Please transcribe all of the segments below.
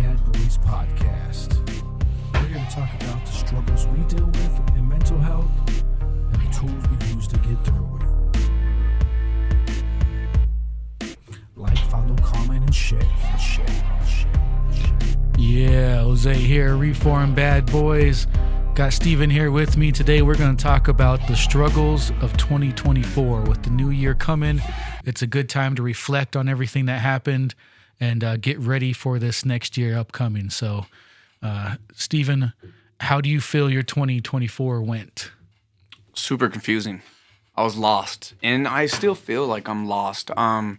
Bad Boys podcast. We're here to talk about the struggles we deal with in mental health and the tools we use to get through it. Like, follow, comment, and share. Yeah, Jose here, Reform Bad Boys. Got Steven here with me. Today we're going to talk about the struggles of 2024. With the new year coming, it's a good time to reflect on everything that happened and get ready for this next year upcoming. So, Steven, how do you feel your 2024 went? Super confusing. I was lost, and I still feel like I'm lost. I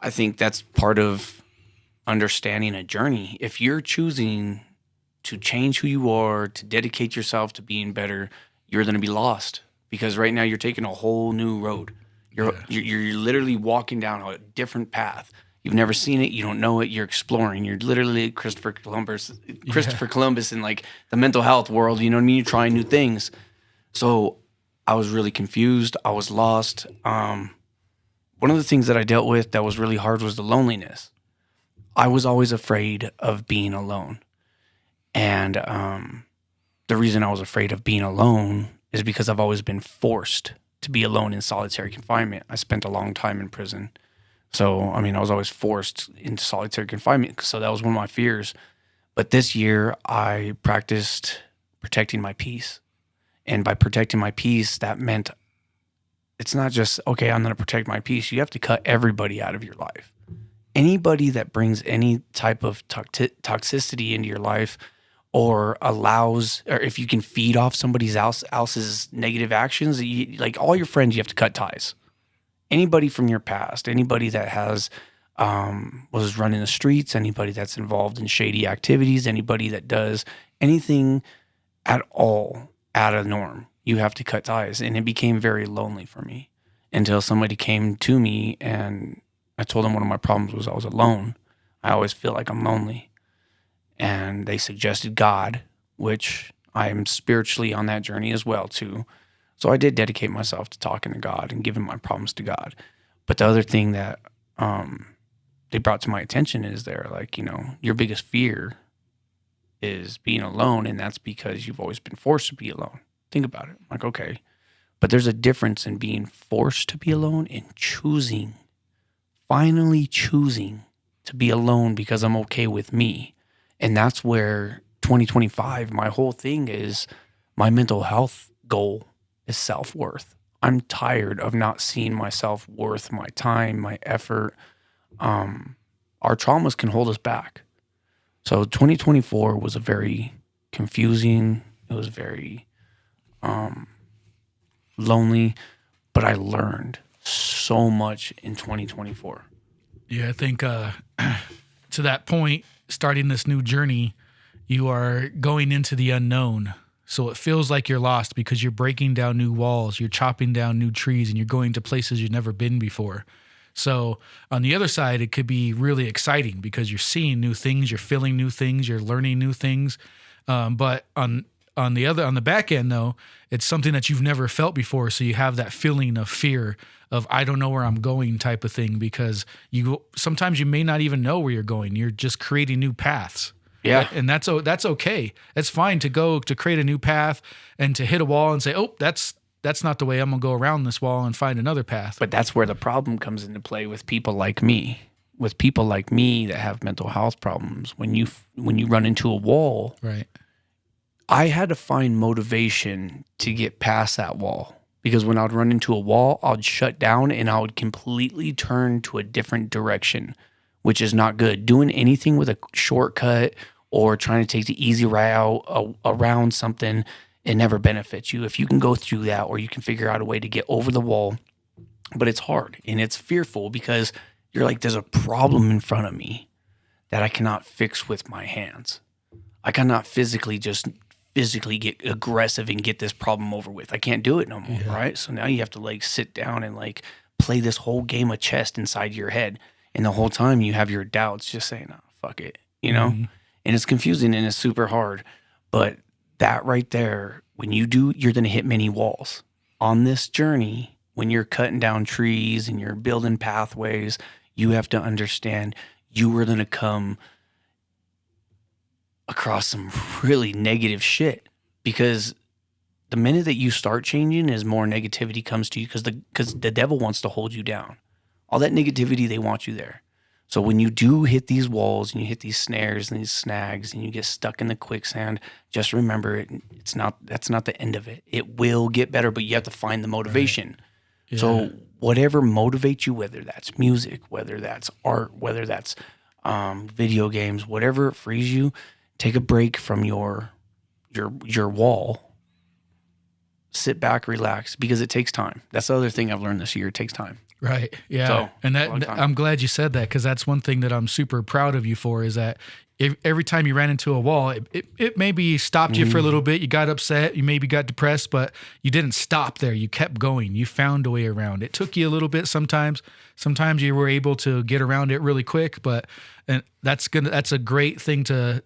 think that's part of understanding a journey. If you're choosing to change who you are, to dedicate yourself to being better, you're going to be lost, because right now you're taking a whole new road. You're literally walking down a different path. You've never seen it. You don't know it. You're exploring. You're literally Christopher Columbus in like the mental health world. You know what I mean? You're trying new things. So I was really confused. I was lost. One of the things that I dealt with that was really hard was the loneliness. I was always afraid of being alone. And the reason I was afraid of being alone is because I've always been forced to be alone in solitary confinement. I spent a long time in prison. So, I mean, I was always forced into solitary confinement. So that was one of my fears. But this year, I practiced protecting my peace. And by protecting my peace, that meant it's not just, okay, I'm going to protect my peace. You have to cut everybody out of your life. Anybody that brings any type of toxicity into your life, or allows, or if you can feed off somebody else's negative actions, like all your friends, you have to cut ties. Anybody from your past, anybody that has was running the streets, anybody that's involved in shady activities, anybody that does anything at all out of the norm, you have to cut ties. And it became very lonely for me until somebody came to me, and I told them one of my problems was I was alone. I always feel like I'm lonely. And they suggested God, which I am spiritually on that journey as well too. So I did dedicate myself to talking to God and giving my problems to God. But the other thing that they brought to my attention is they're like, you know, your biggest fear is being alone, and that's because you've always been forced to be alone. Think about it. I'm like, okay. But there's a difference in being forced to be alone and finally choosing to be alone because I'm okay with me. And that's where 2025, my whole thing is, my mental health goal is self-worth. I'm tired of not seeing myself worth my time, my effort. Our traumas can hold us back. So 2024 was a very confusing, it was very lonely, but I learned so much in 2024. Yeah, I think to that point, starting this new journey, you are going into the unknown. So it feels like you're lost because you're breaking down new walls, you're chopping down new trees, and you're going to places you've never been before. So on the other side, it could be really exciting because you're seeing new things, you're feeling new things, you're learning new things. But on the back end, though, it's something that you've never felt before. So you have that feeling of fear of, I don't know where I'm going type of thing, because sometimes you may not even know where you're going. You're just creating new paths. Yeah. And that's okay. It's fine to create a new path and to hit a wall and say, oh, that's not the way. I'm going to go around this wall and find another path. But that's where the problem comes into play with people like me. With people like me that have mental health problems, when you run into a wall, right? I had to find motivation to get past that wall, because when I would run into a wall, I would shut down and I would completely turn to a different direction, which is not good. Doing anything with a shortcut or trying to take the easy route around something, it never benefits you. If you can go through that, or you can figure out a way to get over the wall, but it's hard and it's fearful because you're like, there's a problem in front of me that I cannot fix with my hands. I cannot physically get aggressive and get this problem over with. I can't do it no more, right? So now you have to like sit down and like play this whole game of chess inside your head. And the whole time you have your doubts just saying, oh, fuck it, you know? Mm-hmm. And it's confusing and it's super hard. But that right there, when you do, you're going to hit many walls. On this journey, when you're cutting down trees and you're building pathways, you have to understand you are going to come across some really negative shit, because the minute that you start changing is more negativity comes to you, because the devil wants to hold you down. All that negativity, they want you there. So when you do hit these walls and you hit these snares and these snags and you get stuck in the quicksand, just remember that's not the end of it. It will get better, but you have to find the motivation. Right. Yeah. So whatever motivates you, whether that's music, whether that's art, whether that's video games, whatever frees you, take a break from your wall. Sit back, relax, because it takes time. That's the other thing I've learned this year. It takes time. Right. Yeah. So, and I'm glad you said that, because that's one thing that I'm super proud of you for, is that every time you ran into a wall, it maybe stopped you for a little bit. You got upset. You maybe got depressed, but you didn't stop there. You kept going. You found a way around. It took you a little bit sometimes. Sometimes you were able to get around it really quick, and that's a great thing to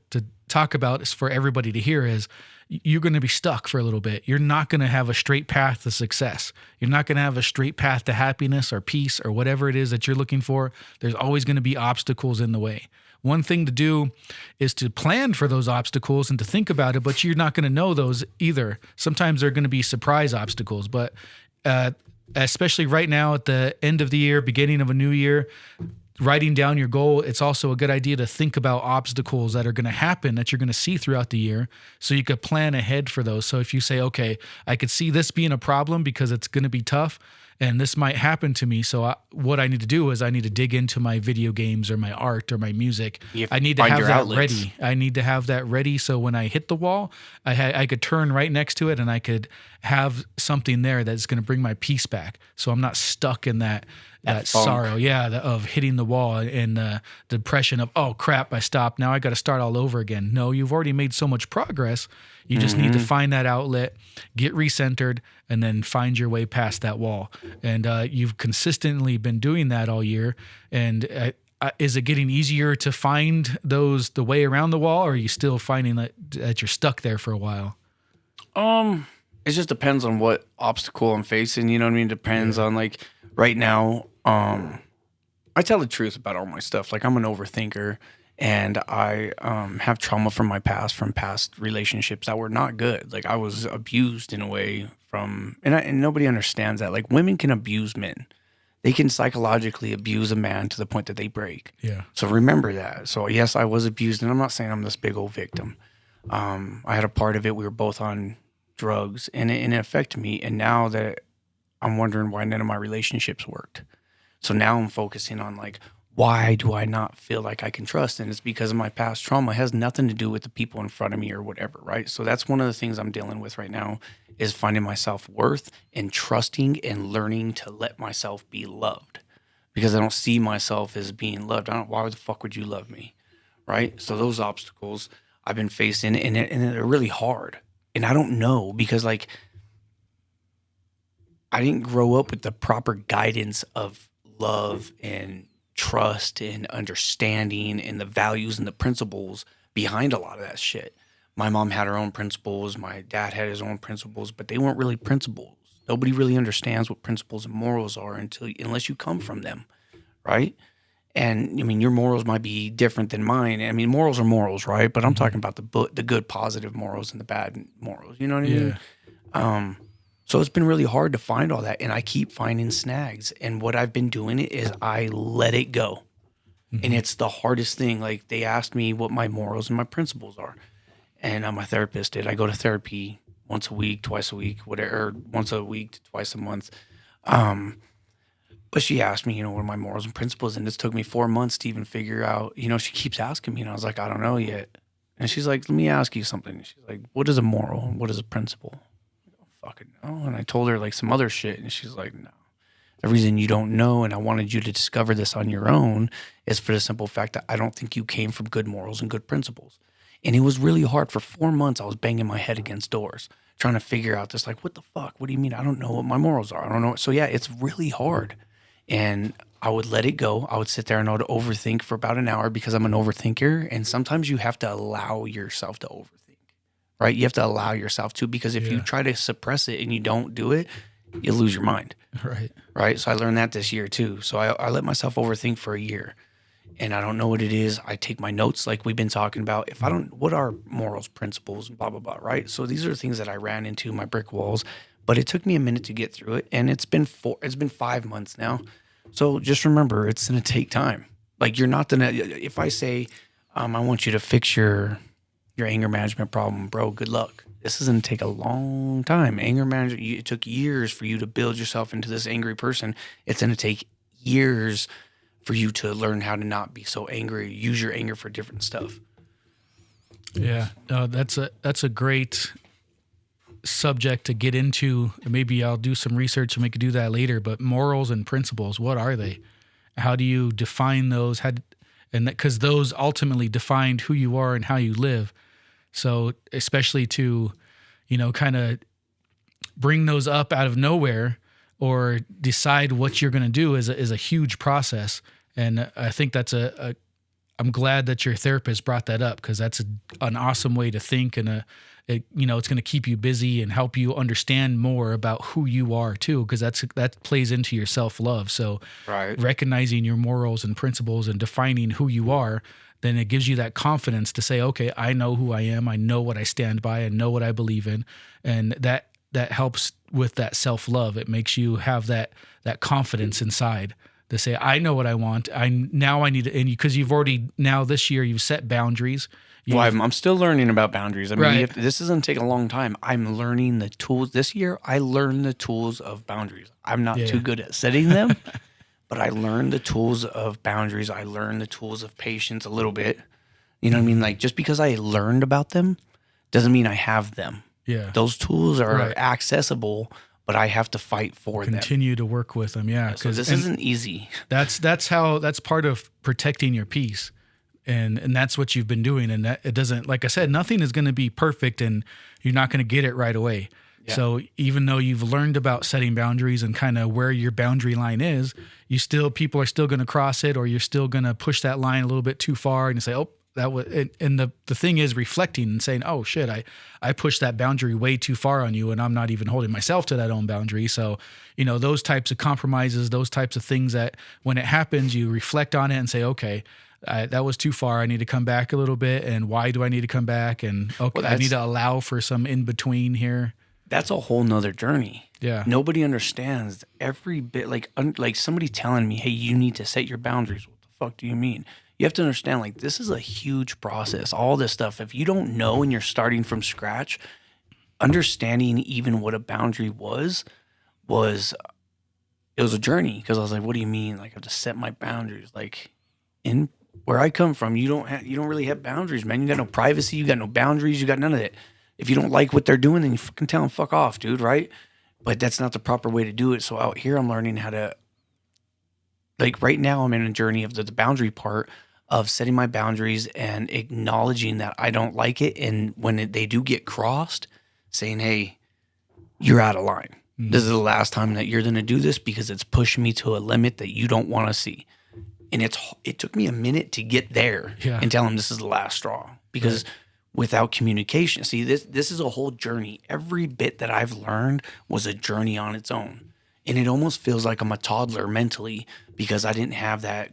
talk about, is for everybody to hear, is you're going to be stuck for a little bit. You're not going to have a straight path to success. You're not going to have a straight path to happiness or peace or whatever it is that you're looking for. There's always going to be obstacles in the way. One thing to do is to plan for those obstacles and to think about it, but you're not going to know those either. Sometimes they're going to be surprise obstacles, but especially right now at the end of the year, beginning of a new year, writing down your goal, it's also a good idea to think about obstacles that are going to happen, that you're going to see throughout the year, so you could plan ahead for those. So if you say, okay, I could see this being a problem because it's going to be tough and this might happen to me. So what I need to do is I need to dig into my video games or my art or my music. I need to have that ready. I need to have that ready. So when I hit the wall, I could turn right next to it and I could have something there that's going to bring my peace back. So I'm not stuck in that sorrow, of hitting the wall and the depression of, oh crap, I stopped. Now I got to start all over again. No, you've already made so much progress. You just need to find that outlet, get recentered, and then find your way past that wall. And you've consistently been doing that all year. And is it getting easier to find the way around the wall, or are you still finding that you're stuck there for a while? It just depends on what obstacle I'm facing. You know what I mean? Depends on, like, right now, I tell the truth about all my stuff. Like, I'm an overthinker, and I have trauma from my past, from past relationships that were not good. Like, I was abused in a way and nobody understands that. Like, women can abuse men. They can psychologically abuse a man to the point that they break. Yeah. So remember that. So yes, I was abused, and I'm not saying I'm this big old victim. I had a part of it. We were both on drugs, and it affected me. And now that I'm wondering why none of my relationships worked. So now I'm focusing on, like, why do I not feel like I can trust? And it's because of my past trauma. It has nothing to do with the people in front of me or whatever, right? So that's one of the things I'm dealing with right now, is finding my self-worth and trusting and learning to let myself be loved, because I don't see myself as being loved. Why the fuck would you love me, right? So those obstacles I've been facing, and they're really hard. And I don't know, because, like, I didn't grow up with the proper guidance of love and trust and understanding and the values and the principles behind a lot of that shit. My mom had her own principles. My dad had his own principles, but they weren't really principles. Nobody really understands what principles and morals are unless you come from them, right? And I mean, your morals might be different than mine. I mean, morals are morals, right? But I'm talking about the good, positive morals and the bad morals. You know what I mean? So it's been really hard to find all that, and I keep finding snags. And what I've been doing is I let it go. And it's the hardest thing. Like, they asked me what my morals and my principles are, and my therapist did. I go to therapy once a week, twice a week, whatever, or once a week to twice a month. But she asked me, what are my morals and principles? And this took me 4 months to even figure out. She keeps asking me, and I was like, I don't know yet. And she's like, let me ask you something. And she's like, what is a moral and what is a principle? Fucking know. And I told her, like, some other shit, and she's like, no. The reason you don't know, and I wanted you to discover this on your own, is for the simple fact that I don't think you came from good morals and good principles. And it was really hard. For 4 months, I was banging my head against doors, trying to figure out this, like, what the fuck? What do you mean? I don't know what my morals are. I don't know. So yeah, it's really hard. And I would let it go. I would sit there and I would overthink for about an hour, because I'm an overthinker. And sometimes you have to allow yourself to overthink. Right? You have to allow yourself to, because if you try to suppress it and you don't do it, you lose your mind. Right. Right. So I learned that this year too. So I let myself overthink for a year. and I don't know what it is, I take my notes like we've been talking about. If I don't, what are morals, principles, blah, blah, blah, right? So these are things that I ran into my brick walls, but it took me a minute to get through it. And it's been 5 months now. So just remember, it's going to take time. Like you're not going to, if I say, I want you to fix your anger management problem, bro, good luck. This is going to take a long time. Anger management, it took years for you to build yourself into this angry person. It's going to take years for you to learn how to not be so angry, use your anger for different stuff. Yeah, that's a great subject to get into. Maybe I'll do some research and we could do that later. But morals and principles, what are they? How do you define those? Because those ultimately defined who you are and how you live. So especially to, kind of bring those up out of nowhere or decide what you're going to do is a huge process. And I think that's I'm glad that your therapist brought that up, because that's an awesome way to think, and it's going to keep you busy and help you understand more about who you are too, because that plays into your self-love. So Right. recognizing your morals and principles and defining who you are, then it gives you that confidence to say, okay, I know who I am. I know what I stand by. I know what I believe in. And that helps with that self-love. It makes you have that confidence inside to say, I know what I want. I need to, and because you've already, now this year, you've set boundaries. Well, I'm still learning about boundaries. I mean, Right. this is going to take a long time. I'm learning the tools. This year, I learned the tools of boundaries. I'm not too good at setting them, but I learned the tools of boundaries. I learned the tools of patience a little bit. You know what I mean? Like, just because I learned about them doesn't mean I have them. Yeah. Those tools are Right. accessible, but I have to fight for them. Continue to work with them. Yeah. So this isn't easy. That's part of protecting your peace. And that's what you've been doing. And that it doesn't, like I said, nothing is going to be perfect and you're not going to get it right away. Yeah. So even though you've learned about setting boundaries and kind of where your boundary line is, people are still going to cross it, or you're still going to push that line a little bit too far and you say, oh, that was, and the thing is reflecting and saying, oh shit, I pushed that boundary way too far on you, and I'm not even holding myself to that own boundary. So, those types of compromises, those types of things that when it happens, you reflect on it and say, okay, that was too far. I need to come back a little bit. And why do I need to come back? And okay, Well, I need to allow for some in between here. That's a whole nother journey. Yeah. Nobody understands every bit. Like somebody telling me, hey, you need to set your boundaries. What the fuck do you mean? You have to understand, like, this is a huge process. All this stuff. If you don't know and you're starting from scratch, understanding even what a boundary was it was a journey, because I was like, what do you mean? Like, I have to set my boundaries. Like, in where I come from, you don't really have boundaries, man. You got no privacy, you got no boundaries, you got none of it. If you don't like what they're doing, then you fucking tell them fuck off, dude, right? But that's not the proper way to do it. So out here, I'm learning how to, like, right now I'm in a journey of the boundary part of setting my boundaries and acknowledging that I don't like it. And when they do get crossed, saying, hey, you're out of line. Mm-hmm. This is the last time that you're going to do this, because it's pushing me to a limit that you don't want to see. And it took me a minute to get there and tell them this is the last straw, because without communication, see, this is a whole journey. Every bit that I've learned was a journey on its own. And it almost feels like I'm a toddler mentally, because I didn't have that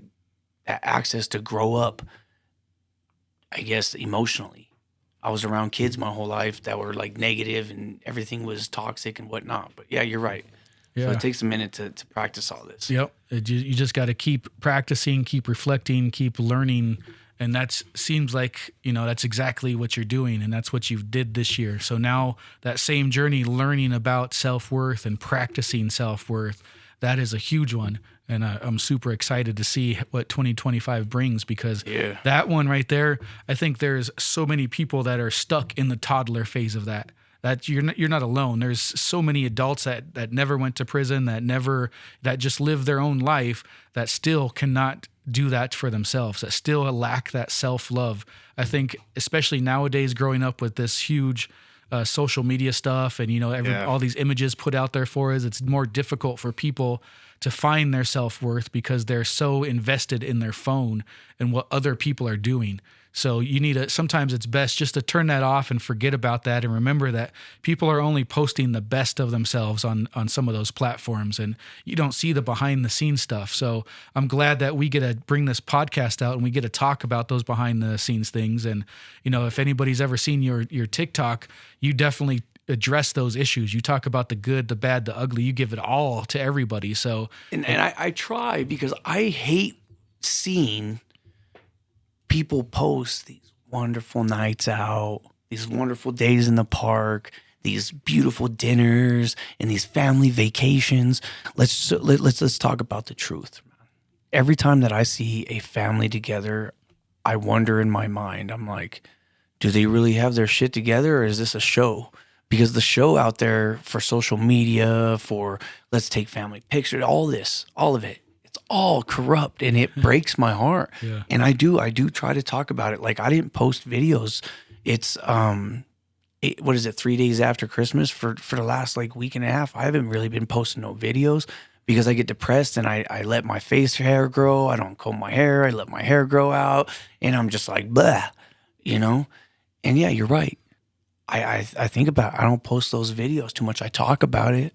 access to grow up, I guess, emotionally. I was around kids my whole life that were like negative and everything was toxic and whatnot. But yeah, you're right. Yeah. So it takes a minute to practice all this. Yep. You just got to keep practicing, keep reflecting, keep learning. And that seems like, that's exactly what you're doing. And that's what you did this year. So now that same journey, learning about self-worth and practicing self-worth, that is a huge one. And I'm super excited to see what 2025 brings, because that one right there, I think there's so many people that are stuck in the toddler phase of that. That you're not alone. There's so many adults that never went to prison, that just live their own life, that still cannot do that for themselves, that still lack that self-love. I think especially nowadays, growing up with this huge social media stuff and all these images put out there for us, it's more difficult for people to find their self-worth because they're so invested in their phone and what other people are doing. So you need to, sometimes it's best just to turn that off and forget about that and remember that people are only posting the best of themselves on some of those platforms, and you don't see the behind the scenes stuff. So I'm glad that we get to bring this podcast out and we get to talk about those behind the scenes things. And, you know, if anybody's ever seen your TikTok, you definitely address those issues. You talk about the good, the bad, the ugly, you give it all to everybody. So, and I try because I hate seeing people post these wonderful nights out, these wonderful days in the park, these beautiful dinners, and these family vacations. Let's talk about the truth. Every time that I see a family together, I wonder in my mind, I'm like, do they really have their shit together, or is this a show? Because the show out there for social media, for let's take family pictures, all of it, it's all corrupt, and it breaks my heart. Yeah. And I do try to talk about it. Like, I didn't post videos. It's what is it, 3 days after Christmas for the last like week and a half. I haven't really been posting no videos because I get depressed and I let my face hair grow. I don't comb my hair. I let my hair grow out, and I'm just like, blah, you know? And yeah, you're right. I think about it. I don't post those videos too much. I talk about it,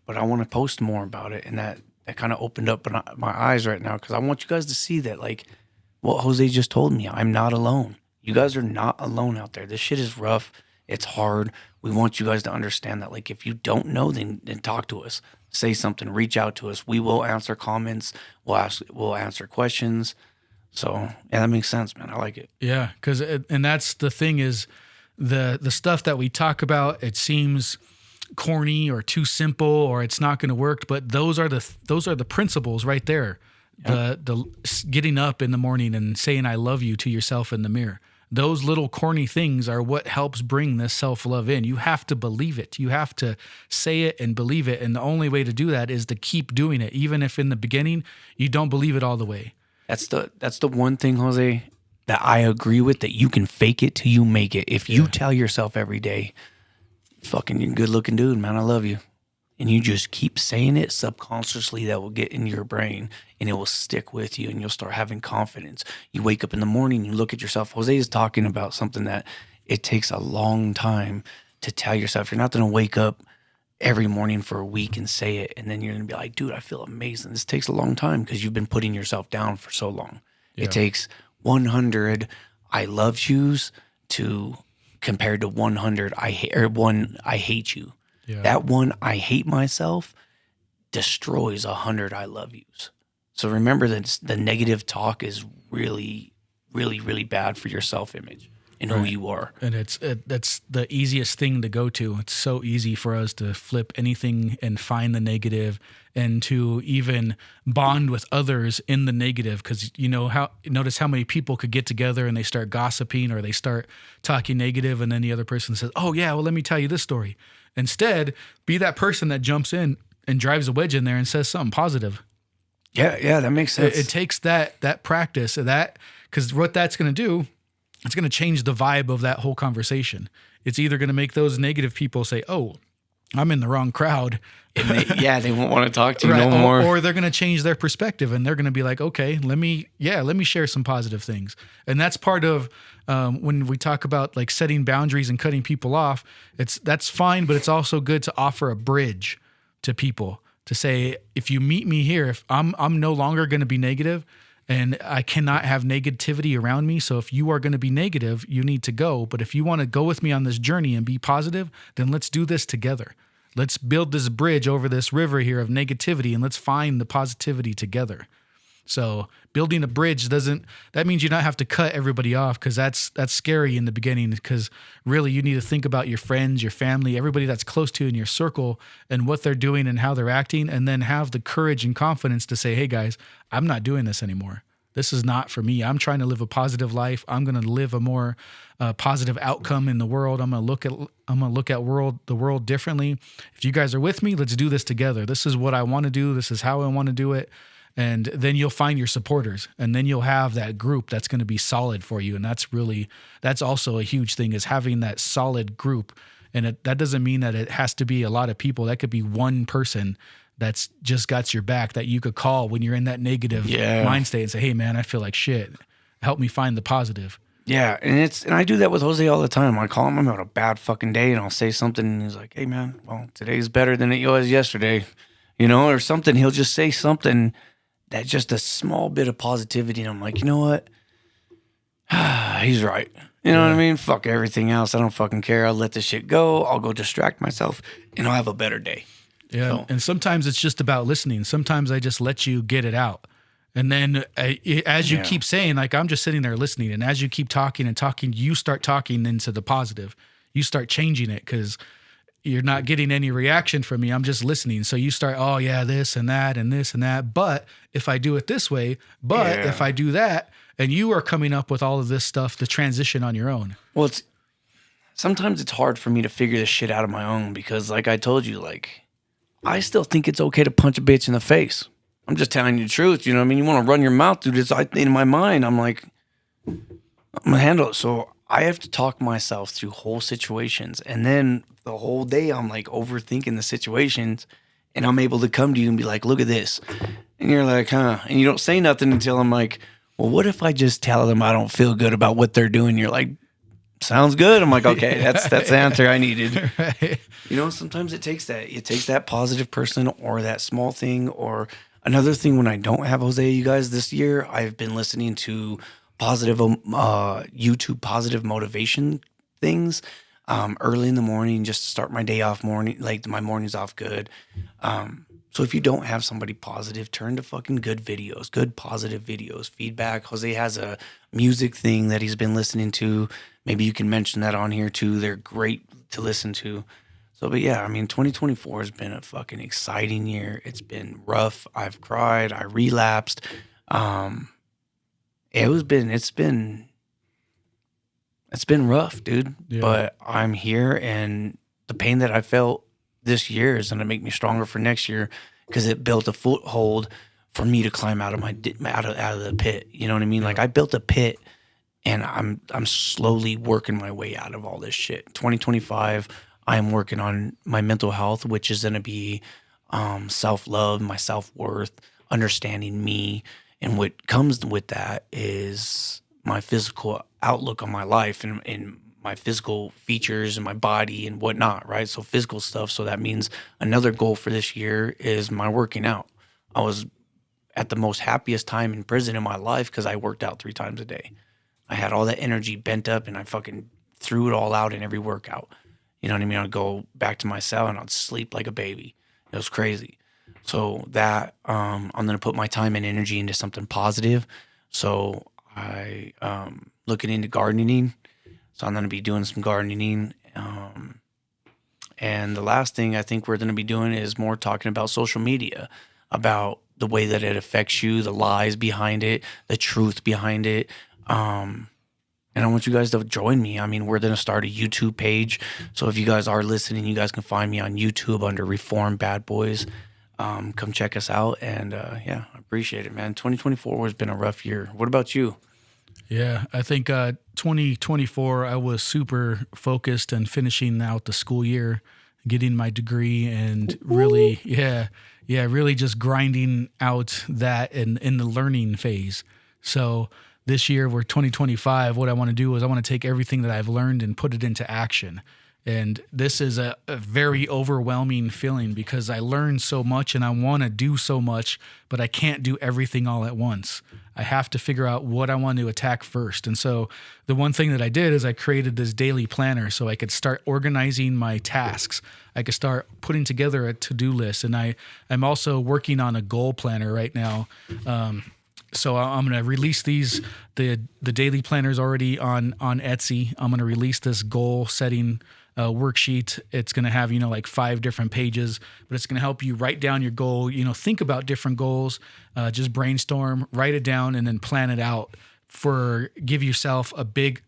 but I want to post more about it. And that kind of opened up my eyes right now, because I want you guys to see that, like what Jose just told me, I'm not alone. You guys are not alone out there. This shit is rough. It's hard. We want you guys to understand that, like, if you don't know, then talk to us. Say something. Reach out to us. We will answer comments. We'll answer questions. So, yeah, that makes sense, man. I like it. Yeah, and that's the thing is, the stuff that we talk about, it seems corny or too simple or it's not going to work, but those are the principles right there. Yeah. The getting up in the morning and saying I love you to yourself in the mirror. Those little corny things are what helps bring this self-love in. You have to believe it. You have to say it and believe it, and the only way to do that is to keep doing it, even if in the beginning you don't believe it all the way. That's the one thing, Jose, that I agree with, that you can fake it till you make it. If you tell yourself every day, fucking, you're a good looking dude, man, I love you, and you just keep saying it subconsciously, that will get in your brain and it will stick with you, and you'll start having confidence. You wake up in the morning, you look at yourself. Jose is talking about something that it takes a long time to tell yourself. You're not going to wake up every morning for a week and say it, and then you're going to be like, dude, I feel amazing. This takes a long time because you've been putting yourself down for so long. Yeah. It takes 100 I love yous to compared to 100 I hate you. Yeah. That one I hate myself destroys 100 I love yous. So remember that the negative talk is really, really, really bad for your self-image and who you are. And that's the easiest thing to go to. It's so easy for us to flip anything and find the negative, and to even bond with others in the negative, because notice how many people could get together and they start gossiping or they start talking negative, and then the other person says, oh yeah, well, let me tell you this story. Instead, be that person that jumps in and drives a wedge in there and says something positive. Yeah, that makes sense. It takes that practice, because what that's going to do, it's going to change the vibe of that whole conversation. It's either going to make those negative people say, oh, I'm in the wrong crowd. And they won't want to talk to you no more. Or they're going to change their perspective, and they're going to be like, okay, let me share some positive things. And that's part of when we talk about like setting boundaries and cutting people off. That's fine, but it's also good to offer a bridge to people to say, if you meet me here, if I'm no longer going to be negative, and I cannot have negativity around me. So if you are going to be negative, you need to go. But if you want to go with me on this journey and be positive, then let's do this together. Let's build this bridge over this river here of negativity, and let's find the positivity together. So building a bridge that means you don't have to cut everybody off, because that's scary in the beginning, because really you need to think about your friends, your family, everybody that's close to you in your circle, and what they're doing and how they're acting, and then have the courage and confidence to say, hey guys, I'm not doing this anymore. This is not for me. I'm trying to live a positive life. I'm going to live a more positive outcome in the world. I'm going to look at the world differently. If you guys are with me, let's do this together. This is what I want to do. This is how I want to do it. And then you'll find your supporters, and then you'll have that group that's going to be solid for you. And that's also a huge thing, is having that solid group. And that doesn't mean that it has to be a lot of people. That could be one person that's just got your back, that you could call when you're in that negative Yeah. mind state and say, hey man, I feel like shit. Help me find the positive. Yeah, and I do that with Jose all the time. I call him, I'm having a bad fucking day, and I'll say something, and he's like, hey man, well, today's better than it was yesterday, or something. He'll just say something that just a small bit of positivity, and I'm like, you know what? He's right. You know what I mean? Fuck everything else. I don't fucking care. I'll let this shit go. I'll go distract myself, and I'll have a better day. Yeah. So- And sometimes it's just about listening. Sometimes I just let you get it out. And then as you keep saying, like, I'm just sitting there listening. And as you keep talking and talking, you start talking into the positive. You start changing it because you're not getting any reaction from me. I'm just listening. So you start, oh, yeah, this and that and this and that. But if I do it this way, if I do that, and you are coming up with all of this stuff, the transition on your own. Well, sometimes it's hard for me to figure this shit out on my own because, like I told you, like, I still think it's okay to punch a bitch in the face. I'm just telling you the truth. You know what I mean? You want to run your mouth through this. In my mind, I'm like, I'm going to handle it. So I have to talk myself through whole situations. And then the whole day, I'm like overthinking the situations. And I'm able to come to you and be like, look at this. And you're like, huh? And you don't say nothing until I'm like, well, what if I just tell them I don't feel good about what they're doing? You're like, sounds good. I'm like, okay, that's the answer I needed. Right. Sometimes it takes that. It takes that positive person or that small thing or another thing. When I don't have Jose, you guys, this year, I've been listening to positive YouTube positive motivation things early in the morning just to start my day off like my morning's off good. So if you don't have somebody positive, turn to fucking good videos, good positive videos, feedback. Jose has a music thing that he's been listening to. Maybe you can mention that on here too. They're great to listen to. So, but yeah, I mean, 2024 has been a fucking exciting year. It's been rough. I've cried. I relapsed. It's been rough, dude. Yeah. But I'm here, and the pain that I felt this year is going to make me stronger for next year because it built a foothold for me to climb out of out of the pit. You know what I mean? Like I built a pit, and I'm slowly working my way out of all this shit. 2025, I am working on my mental health, which is going to be self-love, my self-worth, understanding me. And what comes with that is my physical outlook on my life and my physical features and my body and whatnot, right? So physical stuff. So that means another goal for this year is my working out. I was at the most happiest time in prison in my life because I worked out 3 times a day. I had all that energy bent up and I fucking threw it all out in every workout. You know what I mean? I'd go back to my cell and I'd sleep like a baby. It was crazy. So that I'm going to put my time and energy into something positive. So I looking into gardening. So I'm going to be doing some gardening. And the last thing I think we're going to be doing is more talking about social media, about the way that it affects you, the lies behind it, the truth behind it. And I want you guys to join me. I mean, we're going to start a YouTube page. So if you guys are listening, you guys can find me on YouTube under Reform Bad Boys. Come check us out. And yeah, I appreciate it, man. 2024 has been a rough year. What about you? Yeah, I think 2024, I was super focused and finishing out the school year, getting my degree, and really, really just grinding out that in the learning phase. So this year, we're 2025. What I want to do is I want to take everything that I've learned and put it into action. And this is a very overwhelming feeling because I learned so much and I want to do so much, but I can't do everything all at once. I have to figure out what I want to attack first. And so the one thing that I did is I created this daily planner so I could start organizing my tasks. I could start putting together a to-do list. And I'm also working on a goal planner right now. So I'm going to release the daily planners already on Etsy. I'm going to release this goal setting worksheet. It's going to have, like 5 different pages, but it's going to help you write down your goal, think about different goals, just brainstorm, write it down, and then plan it out give yourself a big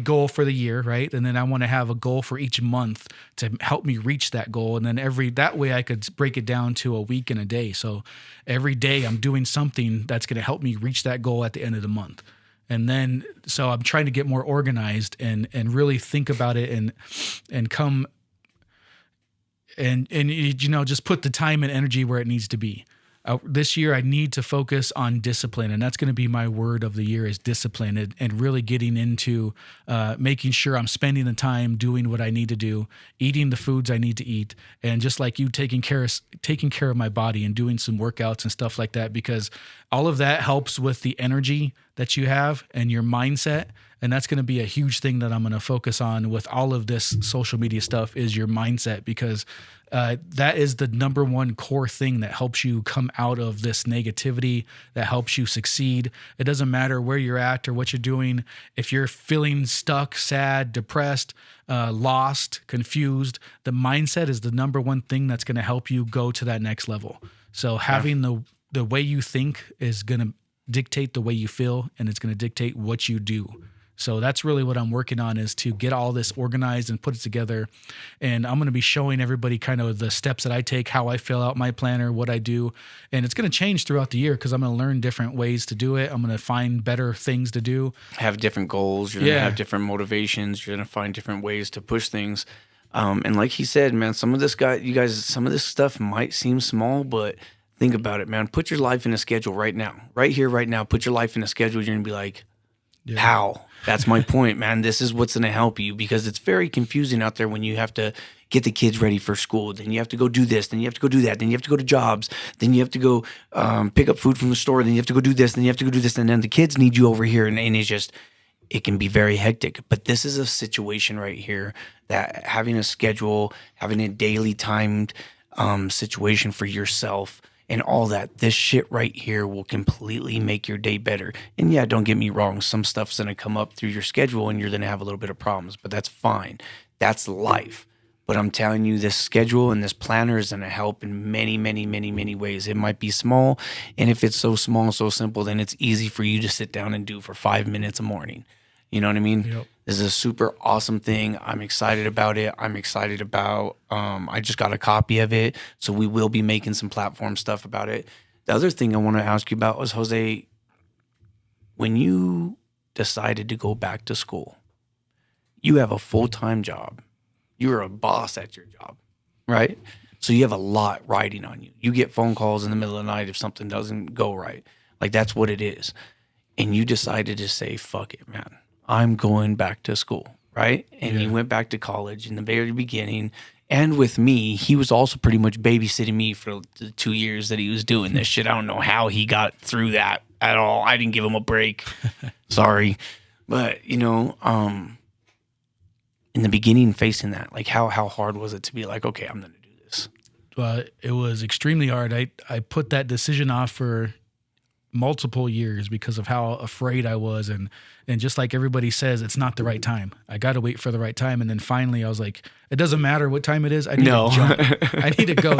goal for the year, right? And then I want to have a goal for each month to help me reach that goal. And then that way I could break it down to a week and a day. So every day I'm doing something that's going to help me reach that goal at the end of the month. And then, so I'm trying to get more organized and really think about it and come. and you know, just put the time and energy where it needs to be. This year I need to focus on discipline, and that's going to be my word of the year is discipline, and really getting into making sure I'm spending the time doing what I need to do, eating the foods I need to eat, and just like you, taking care of my body and doing some workouts and stuff like that, because all of that helps with the energy that you have and your mindset. And that's going to be a huge thing that I'm going to focus on with all of this social media stuff is your mindset, because that is the number one core thing that helps you come out of this negativity, that helps you succeed. It doesn't matter where you're at or what you're doing. If you're feeling stuck, sad, depressed, lost, confused, the mindset is the number one thing that's going to help you go to that next level. So having the way you think is going to dictate the way you feel, and it's going to dictate what you do. So that's really what I'm working on, is to get all this organized and put it together. And I'm going to be showing everybody kind of the steps that I take, how I fill out my planner, what I do. And it's going to change throughout the year because I'm going to learn different ways to do it. I'm going to find better things to do. Have different goals. You're going to have different motivations. You're going to find different ways to push things. And like he said, man, some of this stuff might seem small, but think about it, man. Put your life in a schedule right now. Right here, right now. Put your life in a schedule. You're going to be like, how? That's my point, man. This is what's going to help you, because it's very confusing out there when you have to get the kids ready for school. Then you have to go do this. Then you have to go do that. Then you have to go to jobs. Then you have to go pick up food from the store. Then you have to go do this. Then you have to go do this. And then the kids need you over here. And it can be very hectic. But this is a situation right here that having a schedule, having a daily timed situation for yourself, and all that, this shit right here will completely make your day better. And yeah, don't get me wrong, some stuff's going to come up through your schedule and you're going to have a little bit of problems, but that's fine. That's life. But I'm telling you, this schedule and this planner is going to help in many, many, many, many ways. It might be small, and if it's so small, so simple, then it's easy for you to sit down and do for 5 minutes a morning. You know what I mean? Yep. This is a super awesome thing. I'm excited about it. I'm excited about, I just got a copy of it, so we will be making some platform stuff about it. The other thing I want to ask you about was, Jose, when you decided to go back to school, you have a full-time job. You're a boss at your job, right? So you have a lot riding on you. You get phone calls in the middle of the night if something doesn't go right. Like, that's what it is. And you decided to say, fuck it, man. I'm going back to school, right? And you went back to college in the very beginning. And with me, he was also pretty much babysitting me for the 2 years that he was doing this shit. I don't know how he got through that at all. I didn't give him a break. Sorry. But, you know, in the beginning, facing that, like how hard was it to be like, okay, I'm going to do this? Well, it was extremely hard. I put that decision off for multiple years because of how afraid I was. And just like everybody says, it's not the right time. I got to wait for the right time. And then finally I was like, it doesn't matter what time it is. I need to jump. I need to go.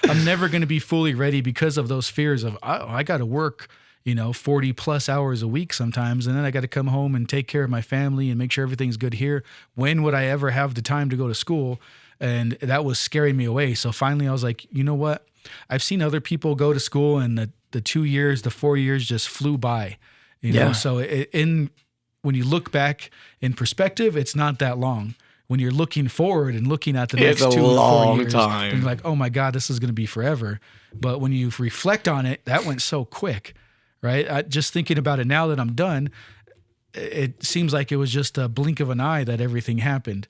I'm never going to be fully ready because of those fears of, I got to work, 40 plus hours a week sometimes. And then I got to come home and take care of my family and make sure everything's good here. When would I ever have the time to go to school? And that was scaring me away. So finally I was like, you know what? I've seen other people go to school and the 2 years, the 4 years just flew by, know? So when you look back in perspective, it's not that long. When you're looking forward and looking at the next 2 or 4 years, time. you're like, oh my God, this is going to be forever. But when you reflect on it, that went so quick, right? Just thinking about it now that I'm done, it seems like it was just a blink of an eye that everything happened.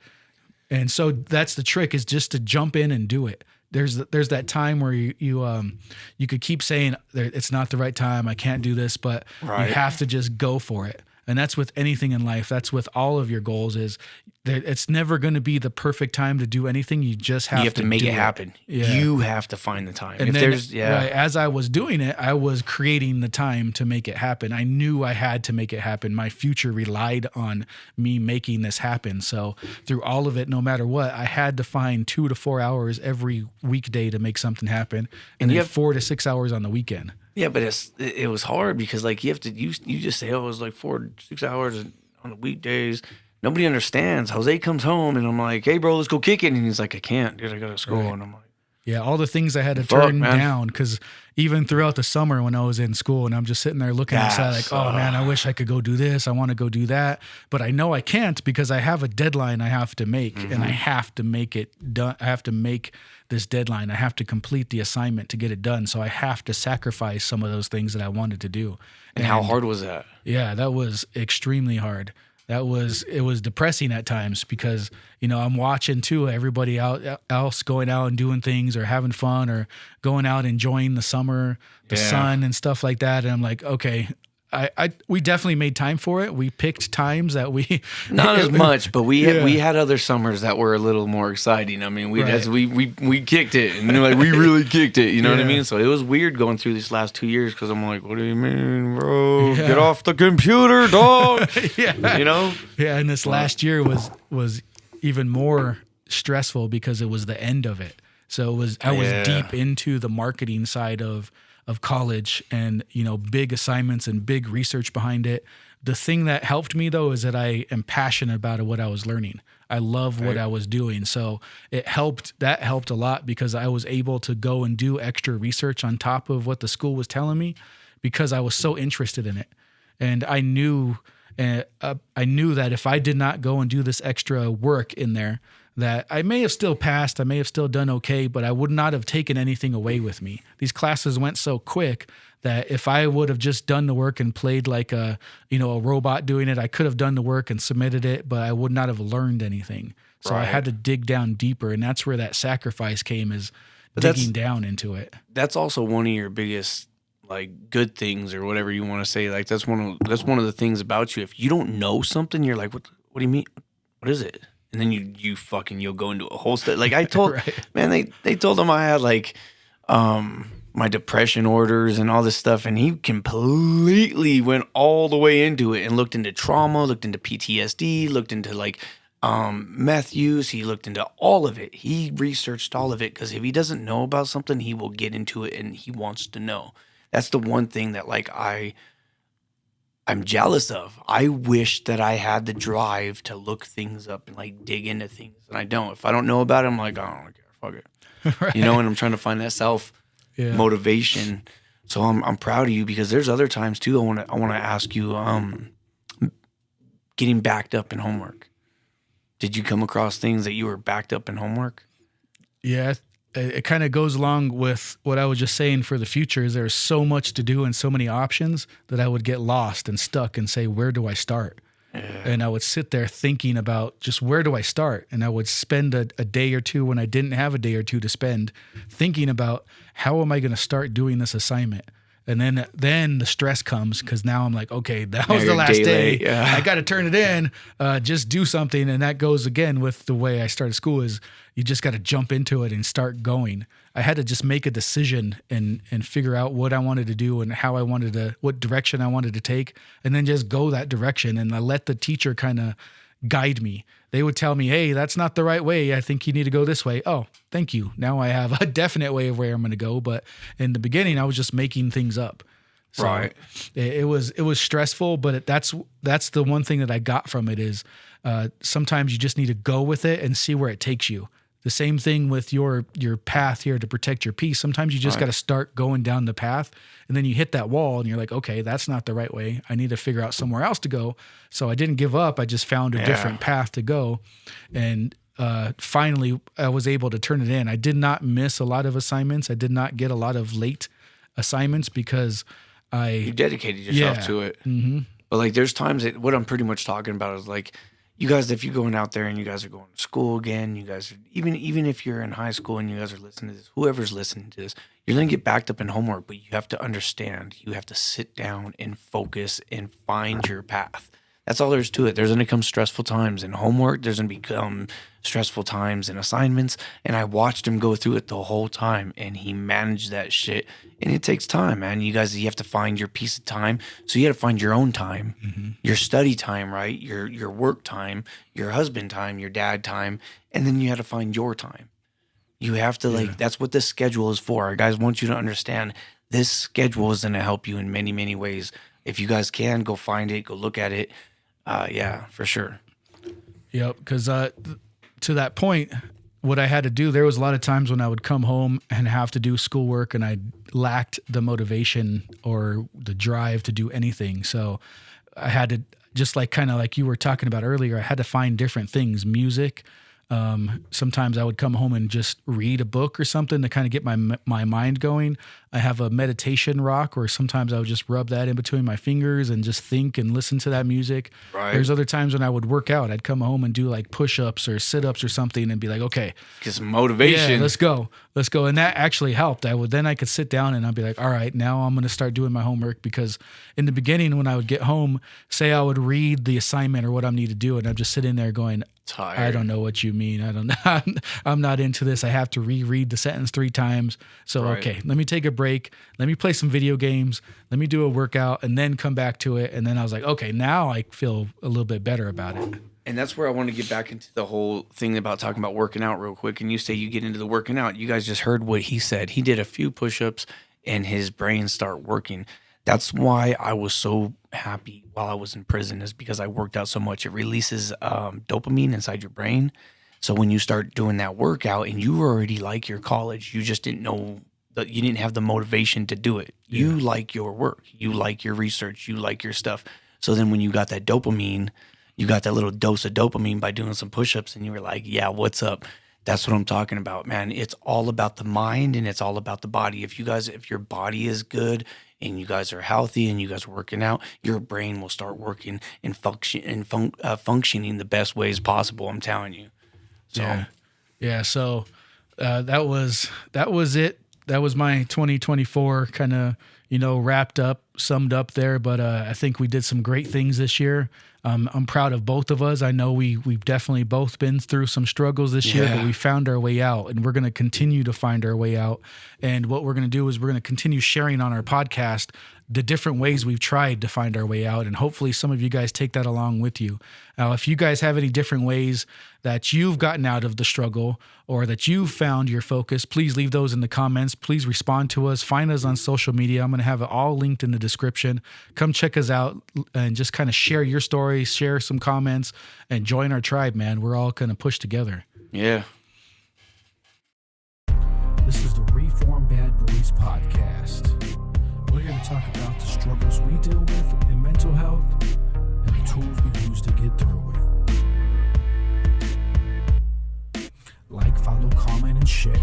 And so that's the trick, is just to jump in and do it. There's that time where you could keep saying it's not the right time, I can't do this, but you have to just go for it. And that's with anything in life. That's with all of your goals. Is it's never going to be the perfect time to do anything. You just have to make it happen. Yeah. You have to find the time. And as I was doing it, I was creating the time to make it happen. I knew I had to make it happen. My future relied on me making this happen. So through all of it, no matter what, I had to find 2 to 4 hours every weekday to make something happen, and then you have 4 to 6 hours on the weekend. Yeah, but it was hard because like you just say, oh, it was like 4 to 6 hours on the weekdays. Nobody understands. Jose comes home and I'm like, hey bro, let's go kick it. And he's like, I can't, dude, I go to school. Right. And I'm like, Yeah, all the things I had to Fuck, turn man. down, because even throughout the summer when I was in school and I'm just sitting there looking outside like, oh man, I wish I could go do this. I want to go do that. But I know I can't because I have a deadline I have to make and I have to make it done. I have to make this deadline. I have to complete the assignment to get it done. So I have to sacrifice some of those things that I wanted to do. And how hard was that? Yeah, that was extremely hard. It was depressing at times because, I'm watching too, everybody else going out and doing things or having fun or going out enjoying the summer, the sun and stuff like that. And I'm like, okay, we definitely made time for it. We picked times that we Not as much, but we had other summers that were a little more exciting. I mean, we kicked it, and like we really kicked it. You know what I mean? So it was weird going through these last 2 years because I'm like, what do you mean, bro? Yeah. Get off the computer, dog. Yeah. Yeah, and this last year was even more stressful because it was the end of it. So I was deep into the marketing side of college and, big assignments and big research behind it. The thing that helped me though is that I am passionate about what I was learning. I love what I was doing. So that helped a lot because I was able to go and do extra research on top of what the school was telling me because I was so interested in it. And I knew that if I did not go and do this extra work in there, that I may have still passed, I may have still done okay, but I would not have taken anything away with me. These classes went so quick that if I would have just done the work and played like a robot doing it, I could have done the work and submitted it, but I would not have learned anything. So I had to dig down deeper, and that's where that sacrifice came, is digging down into it. That's also one of your biggest like good things or whatever you want to say. Like that's one of the things about you. If you don't know something, you're like, what do you mean? What is it? And then you'll go into a whole study. Like I told, man, they told him I had like, my depression orders and all this stuff. And he completely went all the way into it and looked into trauma, looked into PTSD, looked into like, meth use. He looked into all of it. He researched all of it. Cause if he doesn't know about something, he will get into it and he wants to know. That's the one thing that like I'm jealous of. I wish that I had the drive to look things up and like dig into things, and I don't. If I don't know about it, I'm like, I don't care, fuck it, Right. And I'm trying to find that self motivation. So I'm proud of you because there's other times too. I want to ask you, getting backed up in homework. Did you come across things that you were backed up in homework? Yeah, it kind of goes along with what I was just saying for the future is there's so much to do and so many options that I would get lost and stuck and say, where do I start? Yeah. And I would sit there thinking about just where do I start? And I would spend a day or two when I didn't have a day or two to spend thinking about how am I going to start doing this assignment? And then the stress comes because now I'm like, okay, that was the last day. Yeah. I got to turn it in, just do something. And that goes again with the way I started school is you just got to jump into it and start going. I had to just make a decision and figure out what I wanted to do and what direction I wanted to take, and then just go that direction. And I let the teacher kind of guide me. They would tell me, hey, that's not the right way. I think you need to go this way. Oh, thank you. Now I have a definite way of where I'm going to go. But in the beginning, I was just making things up. So right. It was stressful, but that's the one thing that I got from it is sometimes you just need to go with it and see where it takes you. The same thing with your path here to protect your peace. Sometimes you just got to start going down the path, and then you hit that wall and you're like, okay, that's not the right way. I need to figure out somewhere else to go. So I didn't give up. I just found a different path to go. And finally, I was able to turn it in. I did not miss a lot of assignments. I did not get a lot of late assignments because you dedicated yourself to it. Mm-hmm. But like there's times that what I'm pretty much talking about is like, you guys, if you're going out there and you guys are going to school again, you guys are, even if you're in high school and you guys are listening to this, whoever's listening to this, you're going to get backed up in homework, but you have to understand, you have to sit down and focus and find your path. That's all there is to it. There's going to come stressful times in homework. There's going to become stressful times in assignments. And I watched him go through it the whole time, and he managed that shit. And it takes time, man. You guys, you have to find your piece of time. So you got to find your own time, your study time, right? Your work time, your husband time, your dad time. And then you have to find your time. You have to that's what this schedule is for. Guys, want you to understand this schedule is going to help you in many, many ways. If you guys can, go find it, go look at it. Yeah, for sure. Yep, because to that point, what I had to do, there was a lot of times when I would come home and have to do schoolwork and I lacked the motivation or the drive to do anything. So I had to, just like kind of like you were talking about earlier, I had to find different things, music. Sometimes I would come home and just read a book or something to kind of get my mind going. I have a meditation rock where sometimes I would just rub that in between my fingers and just think and listen to that music. Right. There's other times when I would work out. I'd come home and do like push-ups or sit-ups or something and be like, okay, Get some motivation. yeah, let's go. And that actually helped. Then I could sit down and I'd be like, all right, now I'm going to start doing my homework, because in the beginning when I would get home, say I would read the assignment or what I need to do, and I'm just sitting there going, Tired. I don't know what you mean. I don't know. I'm not into this. I have to reread the sentence 3 times. So, Right. okay, let me take a break. Let me play some video games. Let me do a workout and then come back to it. And then I was like, okay, now I feel a little bit better about it. And that's where I want to get back into the whole thing about talking about working out real quick. And you say you get into the working out. You guys just heard what he said. He did a few push-ups and his brain start working. That's why I was so happy while I was in prison, is because I worked out so much. It releases dopamine inside your brain. So when you start doing that workout and you already like your college, you just didn't know that you didn't have the motivation to do it. Yeah. You like your work. You like your research. You like your stuff. So then when you got that dopamine, you got that little dose of dopamine by doing some push-ups, and you were like, yeah, what's up? That's what I'm talking about, man. It's all about the mind and it's all about the body. If your body is good and you guys are healthy and you guys are working out, your brain will start working and functioning the best ways possible. I'm telling you. So Yeah. So that was it. That was my 2024 kind of, wrapped up, summed up there. But I think we did some great things this year. I'm proud of both of us. I know we've definitely both been through some struggles this year, but we found our way out, and we're going to continue to find our way out. And what we're going to do is we're going to continue sharing on our podcast the different ways we've tried to find our way out. And hopefully some of you guys take that along with you. Now, if you guys have any different ways that you've gotten out of the struggle or that you've found your focus, please leave those in the comments. Please respond to us. Find us on social media. I'm going to have it all linked in the description. Come check us out and just kind of share your stories, share some comments, and join our tribe, man. We're all going to push together. yeah. This is the Reform Bad Boys podcast. We're here to talk about the struggles we deal with in mental health and the tools we use to get through it. Like, follow, comment, and share.